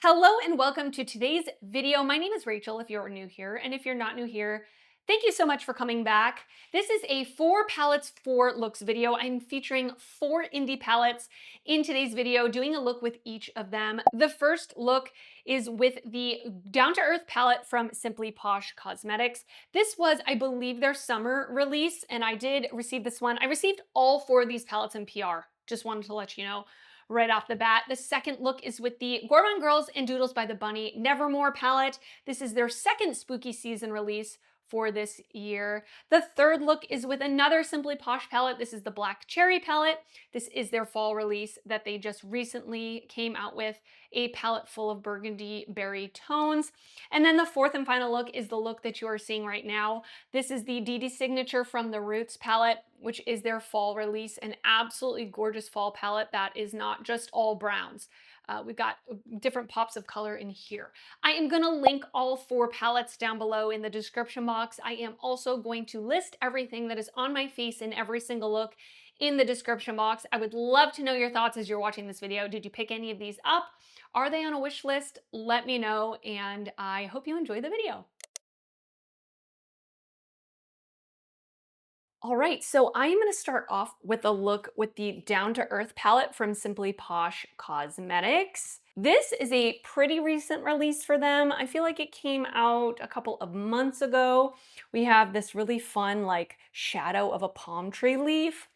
Hello and welcome to today's video. My name is Rachel if you're new here, and if you're not new here, thank you so much for coming back. This is a 4 palettes, 4 looks video. I'm featuring 4 indie palettes in today's video, doing a look with each of them. The first look is with the Down to Earth palette from Simply Posh Cosmetics. This was, I believe, their summer release, and I did receive this one. I received all 4 of these palettes in PR. Just wanted to let you know right off the bat. The second look is with the Gourmande Girls and Doodles by the Bunny Nevermore palette. This is their second spooky season release for this year. The third look is with another Simply Posh palette. This is the Black Cherry palette. This is their fall release that they just recently came out with, a palette full of burgundy berry tones. And then the fourth and final look is the look that you are seeing right now. This is the Dede Signature from the Roots palette, which is their fall release, an absolutely gorgeous fall palette that is not just all browns. We've got different pops of color in here. I am going to link all 4 palettes down below in the description box. I am also going to list everything that is on my face in every single look in the description box. I would love to know your thoughts as you're watching this video. Did you pick any of these up? Are they on a wish list? Let me know, and I hope you enjoy the video. All right, so I am going to start off with a look with the Down to Earth palette from Simply Posh Cosmetics. This is a pretty recent release for them. I feel like it came out a couple of months ago. We have this really fun like shadow of a palm tree leaf.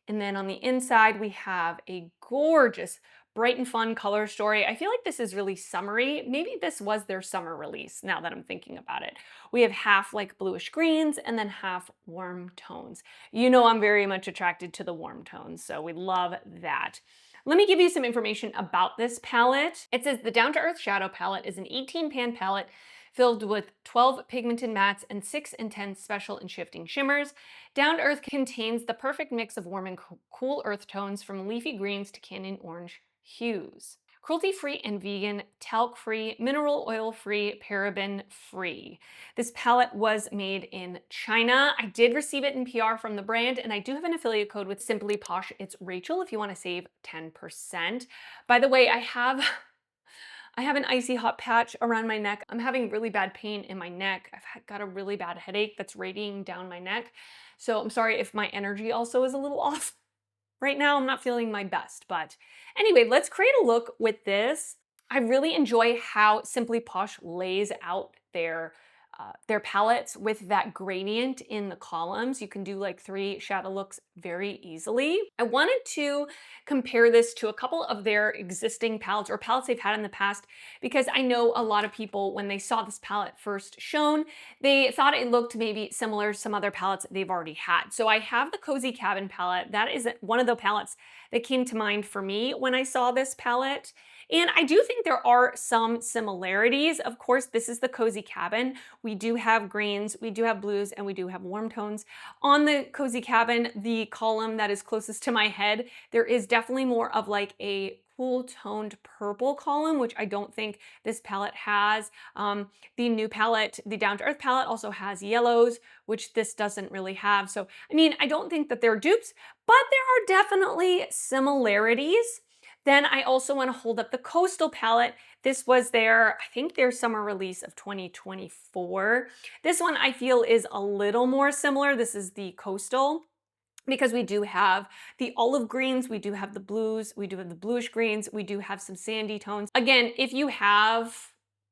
And then on the inside, we have a gorgeous bright and fun color story. I feel like this is really summery. Maybe this was their summer release now that I'm thinking about it. We have half like bluish greens and then half warm tones. You know I'm very much attracted to the warm tones, so we love that. Let me give you some information about this palette. It says the Down to Earth Shadow palette is an 18-pan palette filled with 12 pigmented mattes and 6 intense special and shifting shimmers. Down to Earth contains the perfect mix of warm and cool earth tones from leafy greens to canyon orange hues. Cruelty-free and vegan, talc-free, mineral oil-free, paraben-free. This palette was made in China. I did receive it in PR from the brand, and I do have an affiliate code with Simply Posh. It's Rachel if you want to save 10%. By the way, I have an icy hot patch around my neck. I'm having really bad pain in my neck. I've got a really bad headache that's radiating down my neck. So I'm sorry if my energy also is a little off. Right now, I'm not feeling my best, but anyway, let's create a look with this. I really enjoy how Simply Posh lays out their palettes with that gradient in the columns. You can do like 3 shadow looks very easily. I wanted to compare this to a couple of their existing palettes or palettes they've had in the past, because I know a lot of people, when they saw this palette first shown, they thought it looked maybe similar to some other palettes they've already had. So I have the Cozy Cabin palette. That is one of the palettes that came to mind for me when I saw this palette. And I do think there are some similarities. Of course, this is the Cozy Cabin. We do have greens, we do have blues, and we do have warm tones. On the Cozy Cabin, the column that is closest to my head, there is definitely more of like a cool toned purple column, which I don't think this palette has. The new palette, the Down to Earth palette, also has yellows, which this doesn't really have. So, I mean, I don't think that they're dupes, but there are definitely similarities. Then I also want to hold up the Coastal palette. This was I think their summer release of 2024. This one I feel is a little more similar. This is the Coastal, because we do have the olive greens, we do have the blues, we do have the bluish greens, we do have some sandy tones. Again, if you have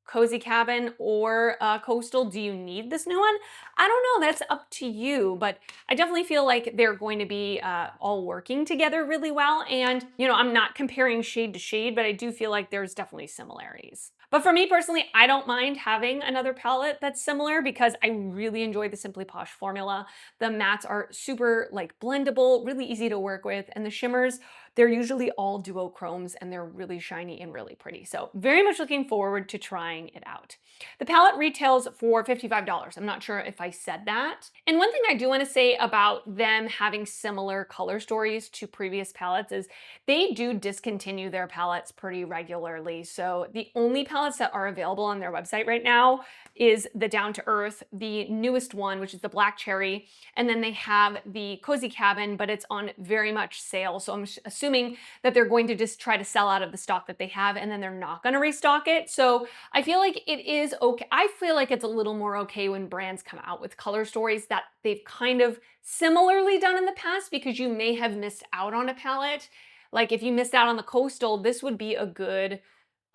Cozy Cabin or Coastal, do you need this new one? I don't know, that's up to you, but I definitely feel like they're going to be all working together really well. And, you know, I'm not comparing shade to shade, but I do feel like there's definitely similarities. But for me personally, I don't mind having another palette that's similar because I really enjoy the Simply Posh formula. The mattes are super like blendable, really easy to work with, and the shimmers, they're usually all duochromes and they're really shiny and really pretty. So very much looking forward to trying it out. The palette retails for $55. I'm not sure if I said that. And one thing I do want to say about them having similar color stories to previous palettes is they do discontinue their palettes pretty regularly. So the only palettes that are available on their website right now is the Down to Earth, the newest one, which is the Black Cherry, and then they have the Cozy Cabin, but it's on very much sale. So I'm assuming assuming that they're going to just try to sell out of the stock that they have and then they're not going to restock it. So I feel like it is okay. I feel like it's a little more okay when brands come out with color stories that they've kind of similarly done in the past, because you may have missed out on a palette. Like if you missed out on the Coastal, this would be a good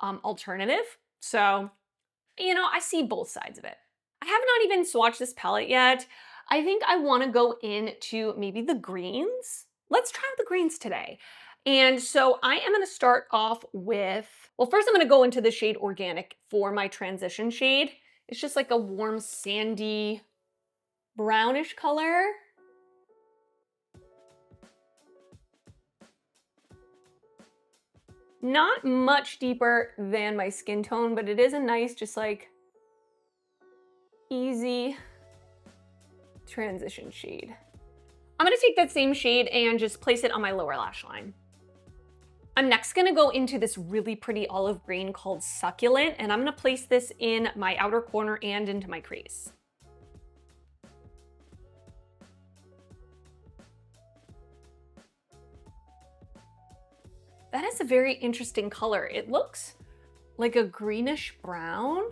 alternative. So, you know, I see both sides of it. I have not even swatched this palette yet. I think I want to go into maybe the greens. Let's try out the greens today. And so I am going to start off with, well, first I'm going to go into the shade Organic for my transition shade. It's just like a warm sandy brownish color. Not much deeper than my skin tone, but it is a nice, just like easy transition shade. I'm gonna take that same shade and just place it on my lower lash line. I'm next gonna go into this really pretty olive green called Succulent, and I'm gonna place this in my outer corner and into my crease. That is a very interesting color. It looks like a greenish brown.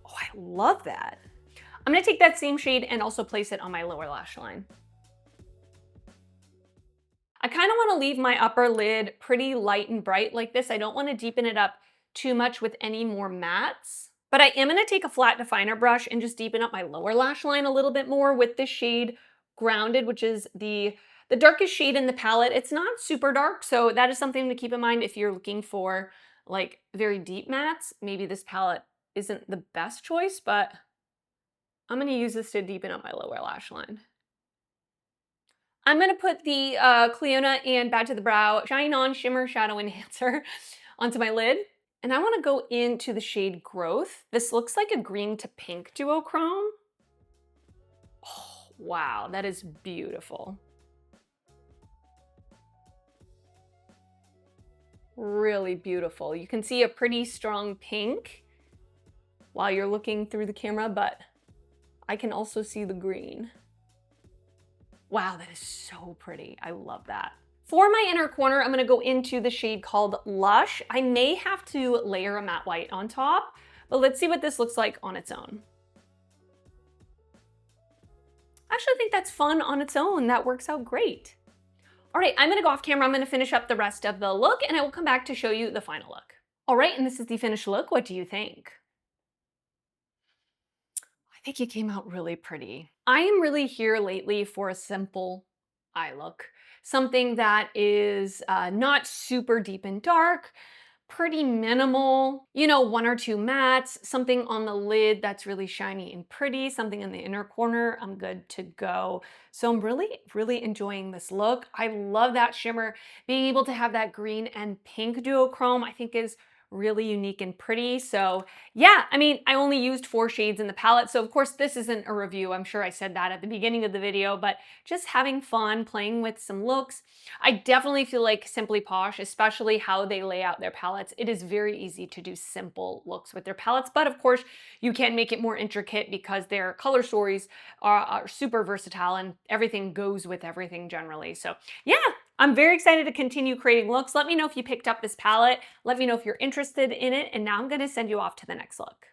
Oh, I love that. I'm gonna take that same shade and also place it on my lower lash line. I kind of want to leave my upper lid pretty light and bright like this. I don't want to deepen it up too much with any more mattes, but I am going to take a flat definer brush and just deepen up my lower lash line a little bit more with this shade Grounded, which is the darkest shade in the palette. It's not super dark, so that is something to keep in mind if you're looking for like very deep mattes. Maybe this palette isn't the best choice, but I'm going to use this to deepen up my lower lash line. I'm going to put the Clionadh and BadToTheBrow Shine On Shimmer Shadow Enhancer onto my lid. And I want to go into the shade Growth. This looks like a green to pink duochrome. Oh, wow, that is beautiful. Really beautiful. You can see a pretty strong pink while you're looking through the camera, but I can also see the green. Wow, that is so pretty. I love that. For my inner corner, I'm gonna go into the shade called Lush. I may have to layer a matte white on top, but let's see what this looks like on its own. I actually think that's fun on its own. That works out great. All right, I'm gonna go off camera. I'm gonna finish up the rest of the look and I will come back to show you the final look. All right, and this is the finished look. What do you think? I think it came out really pretty. I am really here lately for a simple eye look. Something that is not super deep and dark, pretty minimal, you know, one or two mattes, something on the lid that's really shiny and pretty, something in the inner corner, I'm good to go. So I'm really enjoying this look. I love that shimmer. Being able to have that green and pink duochrome, I think is really unique and pretty. So yeah, I mean, I only used 4 shades in the palette. So of course this isn't a review. I'm sure I said that at the beginning of the video, but just having fun playing with some looks. I definitely feel like Simply Posh, especially how they lay out their palettes, it is very easy to do simple looks with their palettes. But of course you can make it more intricate because their color stories are super versatile and everything goes with everything generally. So yeah, I'm very excited to continue creating looks. Let me know if you picked up this palette. Let me know if you're interested in it. And now I'm going to send you off to the next look.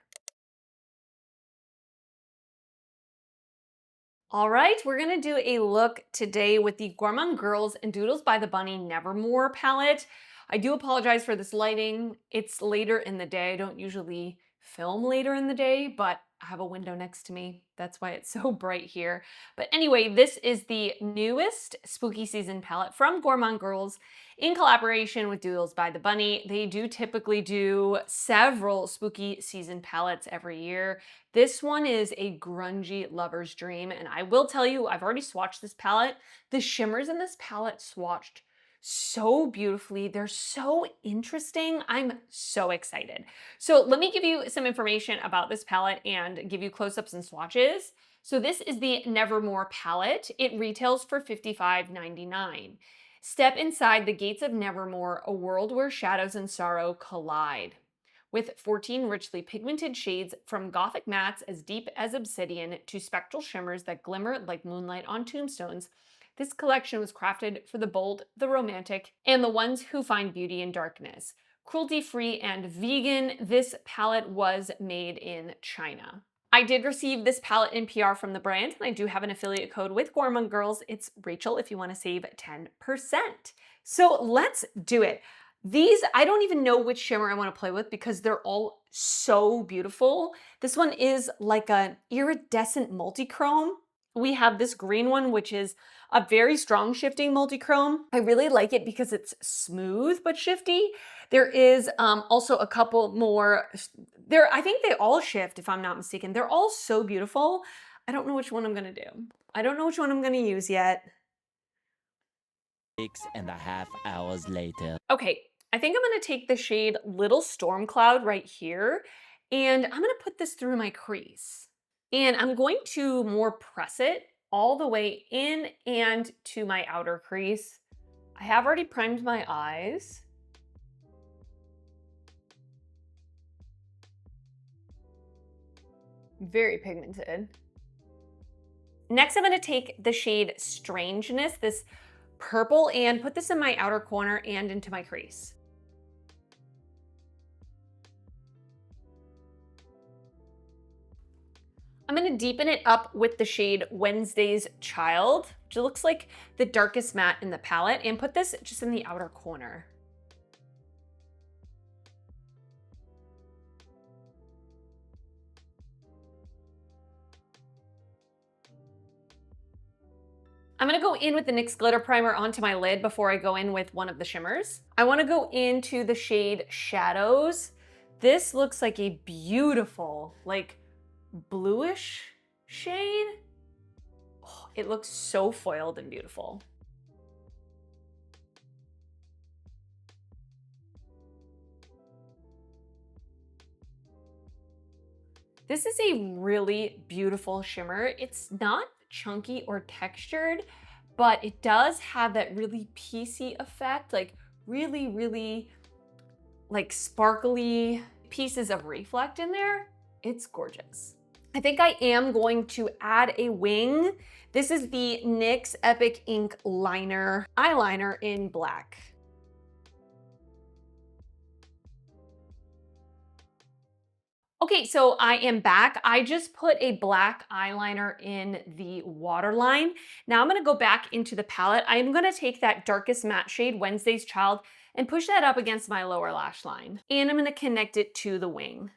All right, we're going to do a look today with the Gourmande Girls and Doodles by the Bunny Nevermore palette. I do apologize for this lighting. It's later in the day. I don't usually film later in the day, but I have a window next to me. That's why it's so bright here. But anyway, this is the newest spooky season palette from Gourmande Girls in collaboration with Doodles by the Bunny. They do typically do several spooky season palettes every year. This one is a grungy lover's dream. And I will tell you, I've already swatched this palette. The shimmers in this palette swatched so beautifully. They're so interesting. I'm so excited. So let me give you some information about this palette and give you close-ups and swatches. So this is the Nevermore palette. It retails for $55.99. Step inside the gates of Nevermore, a world where shadows and sorrow collide. With 14 richly pigmented shades from gothic mattes as deep as obsidian to spectral shimmers that glimmer like moonlight on tombstones, This collection was crafted for the bold, the romantic, and the ones who find beauty in darkness. Cruelty-free and vegan, this palette was made in China. I did receive this palette in PR from the brand, and I do have an affiliate code with Gourmande Girls. It's Rachel if you want to save 10%. So let's do it. These, I don't even know which shimmer I want to play with because they're all so beautiful. This one is like an iridescent multi-chrome. We have this green one, which is a very strong shifting multi-chrome. I really like it because it's smooth but shifty. There is also a couple more. I think they all shift, if I'm not mistaken. They're all so beautiful. I don't know which one I'm gonna do. I don't know which one I'm gonna use yet. 6.5 hours later. Okay, I think I'm gonna take the shade Little Storm Cloud right here, and I'm gonna put this through my crease. And I'm going to more press it all the way in and to my outer crease. I have already primed my eyes. Very pigmented. Next, I'm gonna take the shade Strangeness, this purple, and put this in my outer corner and into my crease. I'm gonna deepen it up with the shade Wednesday's Child, which looks like the darkest matte in the palette, and put this just in the outer corner. I'm gonna go in with the NYX Glitter Primer onto my lid before I go in with one of the shimmers. I wanna go into the shade Shadows. This looks like a beautiful, like, bluish shade. Oh, it looks so foiled and beautiful. This is a really beautiful shimmer. It's not chunky or textured, but it does have that really piecey effect, like really like sparkly pieces of reflect in there. It's gorgeous. I think I am going to add a wing. This is the NYX Epic Ink Liner eyeliner in black. Okay, so I am back. I just put a black eyeliner in the waterline. Now I'm gonna go back into the palette. I'm gonna take that darkest matte shade, Wednesday's Child, and push that up against my lower lash line. And I'm gonna connect it to the wing.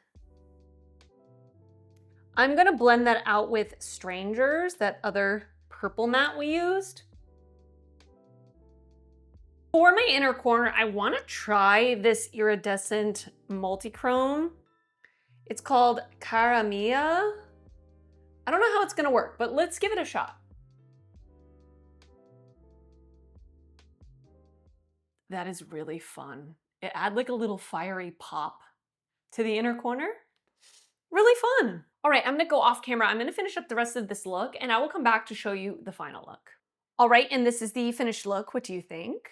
I'm gonna blend that out with Strangers, that other purple matte we used. For my inner corner, I wanna try this iridescent multi-chrome. It's called Caramia. I don't know how it's gonna work, but let's give it a shot. That is really fun. It adds like a little fiery pop to the inner corner. Really fun. All right, I'm gonna go off camera. I'm gonna finish up the rest of this look and I will come back to show you the final look. All right, and this is the finished look. What do you think?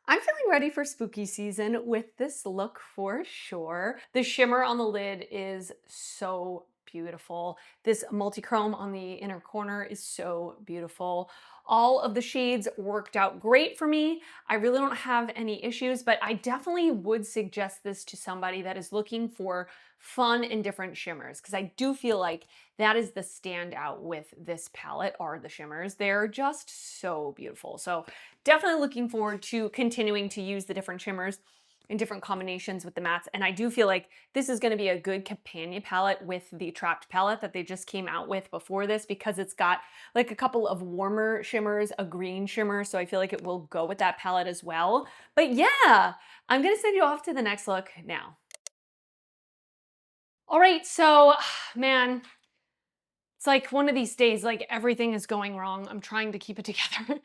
I'm feeling ready for spooky season with this look for sure. The shimmer on the lid is so beautiful. This multi-chrome on the inner corner is so beautiful. All of the shades worked out great for me. I really don't have any issues, but I definitely would suggest this to somebody that is looking for fun and different shimmers, because I do feel like that is the standout with this palette are the shimmers. They're just so beautiful. So definitely looking forward to continuing to use the different shimmers in different combinations with the mattes. And I do feel like this is gonna be a good companion palette with the Trapped palette that they just came out with before this, because it's got like a couple of warmer shimmers, a green shimmer, so I feel like it will go with that palette as well. But yeah, I'm gonna send you off to the next look now. All right, so man, it's like one of these days, like everything is going wrong. I'm trying to keep it together.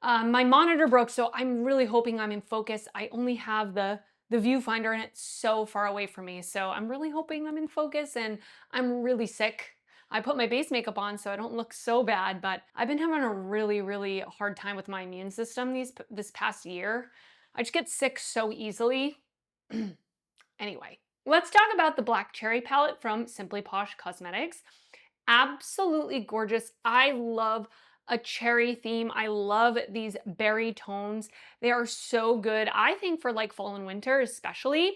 My monitor broke, so I'm really hoping I'm in focus. I only have the viewfinder and it's so far away from me. So I'm really hoping I'm in focus, and I'm really sick. I put my base makeup on so I don't look so bad, but I've been having a really hard time with my immune system this past year. I just get sick so easily. Anyway, let's talk about the Black Cherry palette from Simply Posh Cosmetics. Absolutely gorgeous. I love a cherry theme. I love these berry tones. They are so good, I think, for like fall and winter especially.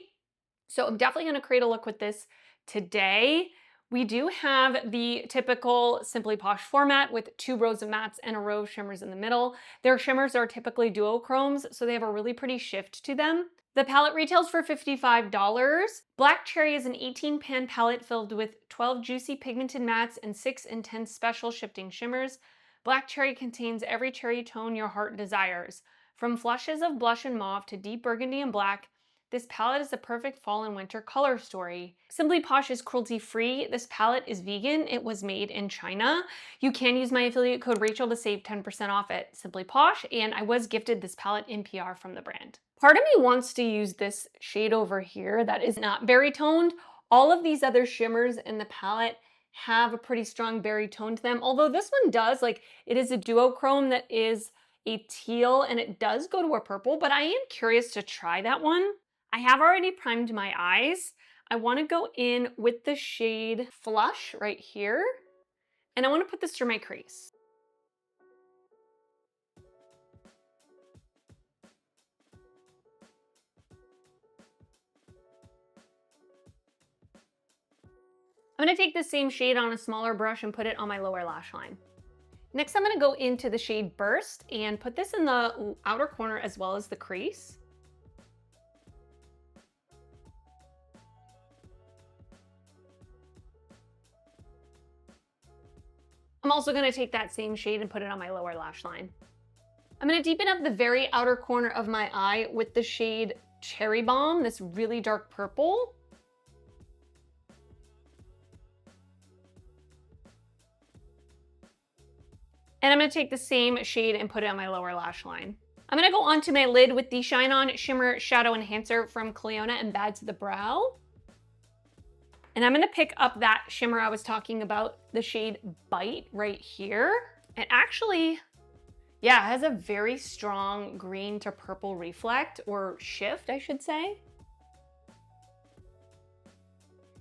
So I'm definitely going to create a look with this today. We do have the typical Simply Posh format with 2 rows of mattes and a row of shimmers in the middle. Their shimmers are typically duochromes, so they have a really pretty shift to them. The palette retails for $55. Black Cherry is an 18-pan palette filled with 12 juicy pigmented mattes and 6 intense special shifting shimmers. Black Cherry contains every cherry tone your heart desires. From flushes of blush and mauve to deep burgundy and black, this palette is the perfect fall and winter color story. Simply Posh is cruelty-free. This palette is vegan. It was made in China. You can use my affiliate code Rachel to save 10% off at Simply Posh, and I was gifted this palette in PR from the brand. Part of me wants to use this shade over here that is not berry toned. All of these other shimmers in the palette have a pretty strong berry tone to them, although this one does, like, it is a duochrome that is a teal and it does go to a purple, but I am curious to try that one. I have already primed my eyes. I want to go in with the shade Flush right here, and I want to put this through my crease. I'm going to take the same shade on a smaller brush and put it on my lower lash line. Next, I'm going to go into the shade Burst and put this in the outer corner as well as the crease. I'm also going to take that same shade and put it on my lower lash line. I'm going to deepen up the very outer corner of my eye with the shade Cherry Bomb, this really dark purple. And I'm going to take the same shade and put it on my lower lash line. I'm going to go onto my lid with the Shine On Shimmer Shadow Enhancer from Clionadh and BadToTheBrow. And I'm going to pick up that shimmer I was talking about, the shade Bite right here. It actually, yeah, has a very strong green to purple reflect, or shift, I should say.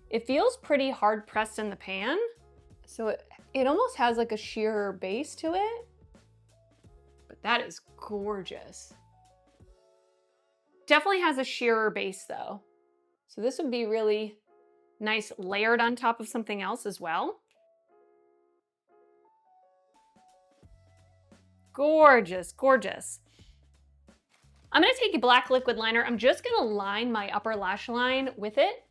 It feels pretty hard pressed in the pan, so it almost has like a sheer base to it. But that is gorgeous. Definitely has a sheerer base though. So this would be really nice layered on top of something else as well. Gorgeous, gorgeous. I'm gonna take a black liquid liner. I'm just gonna line my upper lash line with it.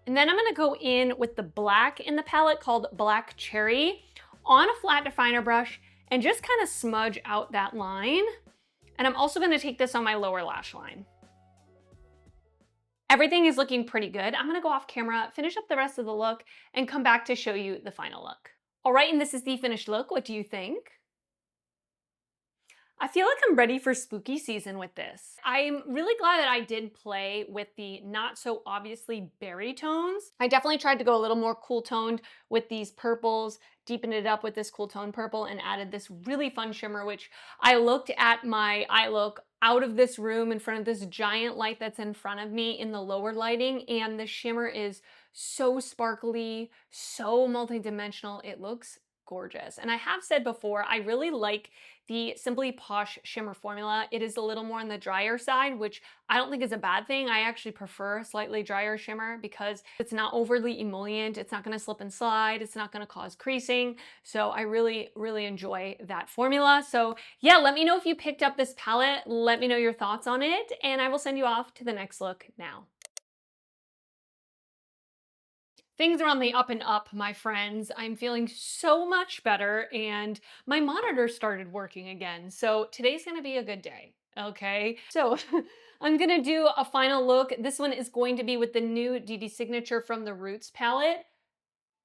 And then I'm gonna go in with the black in the palette called Black Cherry on a flat definer brush and just kind of smudge out that line. And I'm also gonna take this on my lower lash line. Everything is looking pretty good. I'm gonna go off camera, finish up the rest of the look, and come back to show you the final look. All right, and this is the finished look. What do you think? I feel like I'm ready for spooky season with this. I'm really glad that I did play with the not so obviously berry tones. I definitely tried to go a little more cool toned with these purples, deepened it up with this cool tone purple, and added this really fun shimmer, which I looked at my eye look out of this room in front of this giant light that's in front of me in the lower lighting, and the shimmer is so sparkly, so multi-dimensional. It looks gorgeous. And I have said before, I really like the Simply Posh shimmer formula. It is a little more on the drier side, which I don't think is a bad thing. I actually prefer a slightly drier shimmer because it's not overly emollient. It's not going to slip and slide. It's not going to cause creasing. So I really, really enjoy that formula. So yeah, let me know if you picked up this palette. Let me know your thoughts on it, and I will send you off to the next look now. Things are on the up and up, my friends. I'm feeling so much better, and my monitor started working again. So today's gonna be a good day, okay? So I'm gonna do a final look. This one is going to be with the new Dede Signature from the Roots palette.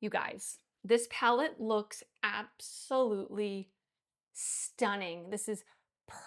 You guys, this palette looks absolutely stunning. This is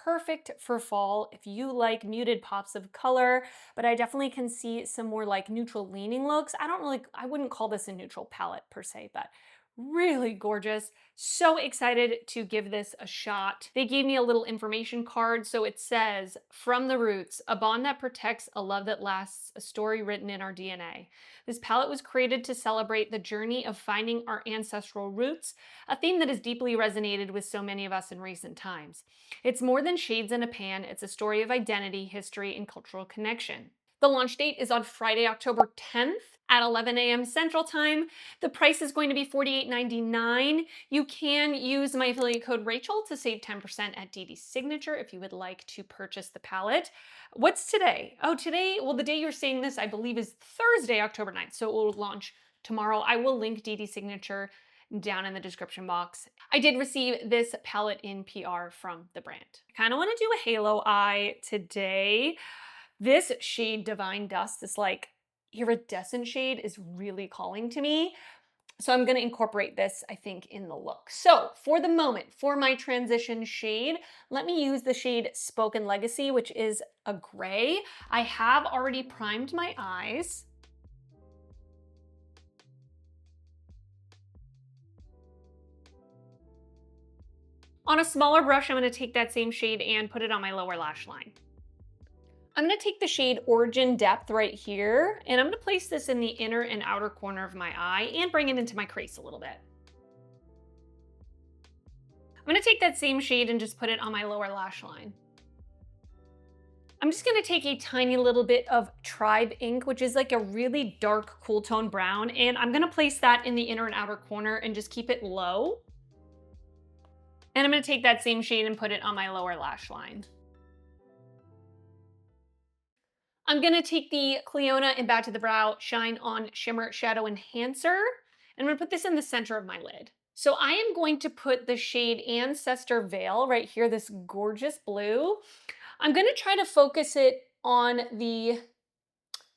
perfect for fall if you like muted pops of color, but I definitely can see some more like neutral leaning looks. I wouldn't call this a neutral palette per se, but Really gorgeous. So excited to give this a shot. They gave me a little information card. So it says, "From the roots, a bond that protects, a love that lasts, a story written in our DNA." This palette was created to celebrate the journey of finding our ancestral roots, a theme that has deeply resonated with so many of us in recent times. It's more than shades in a pan. It's a story of identity, history, and cultural connection. The launch date is on Friday, October 10th at 11 a.m. Central Time. The price is going to be $48.99. You can use my affiliate code Rachel to save 10% at Dede's Signature if you would like to purchase the palette. What's today? Oh, today, well, the day you're seeing this, I believe, is Thursday, October 9th. So it will launch tomorrow. I will link Dede's Signature down in the description box. I did receive this palette in PR from the brand. I kind of want to do a halo eye today. This shade Divine Dust, this like iridescent shade, is really calling to me. So I'm gonna incorporate this, I think, in the look. So for the moment, for my transition shade, let me use the shade Spoken Legacy, which is a gray. I have already primed my eyes. On a smaller brush, I'm gonna take that same shade and put it on my lower lash line. I'm gonna take the shade Origin Depth right here, and I'm gonna place this in the inner and outer corner of my eye and bring it into my crease a little bit. I'm gonna take that same shade and just put it on my lower lash line. I'm just gonna take a tiny little bit of Tribe ink, which is like a really dark cool tone brown, and I'm gonna place that in the inner and outer corner and just keep it low. And I'm gonna take that same shade and put it on my lower lash line. I'm gonna take the Clionadh and BadToTheBrow Shine On Shimmer Shadow Enhancer, and I'm gonna put this in the center of my lid. So I am going to put the shade Ancestor Veil right here, this gorgeous blue. I'm gonna try to focus it on the,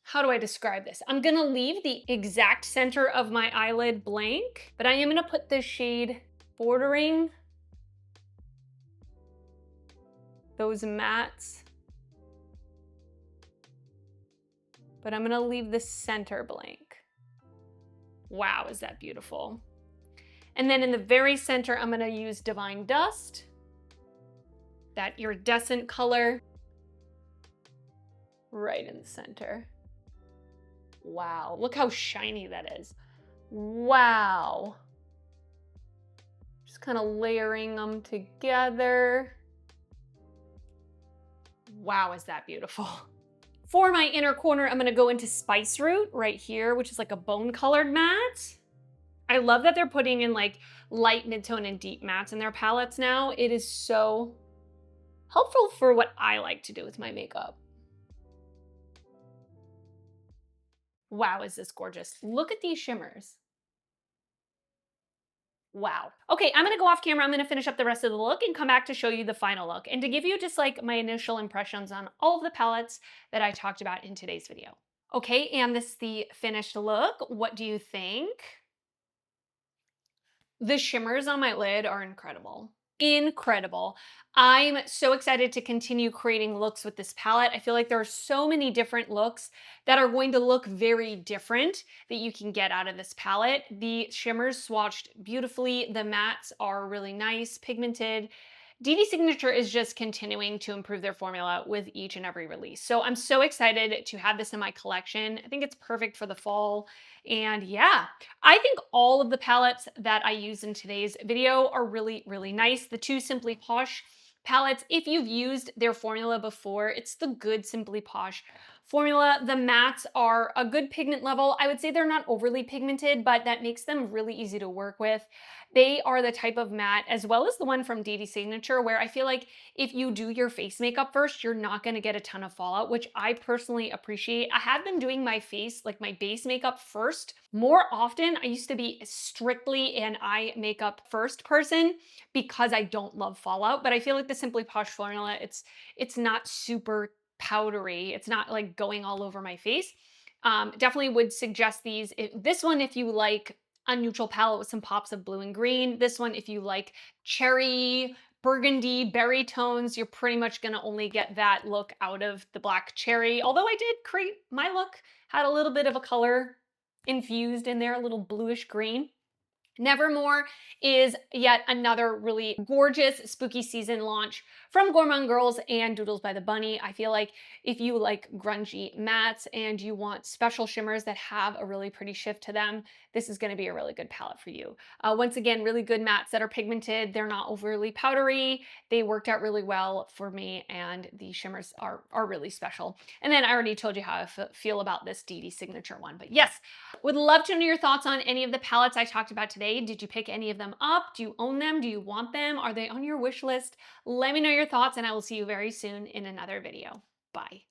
how do I describe this? I'm gonna leave the exact center of my eyelid blank, but I am gonna put this shade bordering those mattes. But I'm gonna leave the center blank. Wow, is that beautiful. And then in the very center, I'm gonna use Divine Dust, that iridescent color, right in the center. Wow, look how shiny that is. Wow. Just kind of layering them together. Wow, is that beautiful. For my inner corner, I'm gonna go into Spice Root right here, which is like a bone colored matte. I love that they're putting in like light, mid-tone, and deep mattes in their palettes now. It is so helpful for what I like to do with my makeup. Wow, is this gorgeous. Look at these shimmers. Wow. Okay, I'm gonna go off camera. I'm gonna finish up the rest of the look and come back to show you the final look and to give you just like my initial impressions on all of the palettes that I talked about in today's video. Okay, and this is the finished look. What do you think? The shimmers on my lid are incredible. Incredible. I'm so excited to continue creating looks with this palette. I feel like there are so many different looks that are going to look very different that you can get out of this palette. The shimmers swatched beautifully. The mattes are really nice, pigmented. Dede's Signature is just continuing to improve their formula with each and every release. So I'm so excited to have this in my collection. I think it's perfect for the fall. And yeah, I think all of the palettes that I used in today's video are really, really nice. The two Simply Posh palettes, if you've used their formula before, it's the good Simply Posh formula. The mattes are a good pigment level. I would say they're not overly pigmented, but that makes them really easy to work with. They are the type of matte, as well as the one from Dede's Signature, where I feel like if you do your face makeup first, you're not gonna get a ton of fallout, which I personally appreciate. I have been doing my face, like my base makeup first more often. I used to be strictly an eye makeup first person because I don't love fallout, but I feel like the Simply Posh formula, it's not super powdery. It's not like going all over my face. Definitely would suggest these. This one, if you like a neutral palette with some pops of blue and green. This one, if you like cherry, burgundy, berry tones, you're pretty much gonna only get that look out of the black cherry. Although I did create, my look had a little bit of a color infused in there, a little bluish green. Nevermore is yet another really gorgeous spooky season launch from Gourmande Girls and Doodles by the Bunny. I feel like if you like grungy mattes and you want special shimmers that have a really pretty shift to them, this is going to be a really good palette for you. Once again, really good mattes that are pigmented. They're not overly powdery. They worked out really well for me, and the shimmers are really special. And then I already told you how I feel about this Dede signature one. But yes, would love to know your thoughts on any of the palettes I talked about today. Did you pick any of them up? Do you own them? Do you want them? Are they on your wish list? Let me know your thoughts, and I will see you very soon in another video. Bye.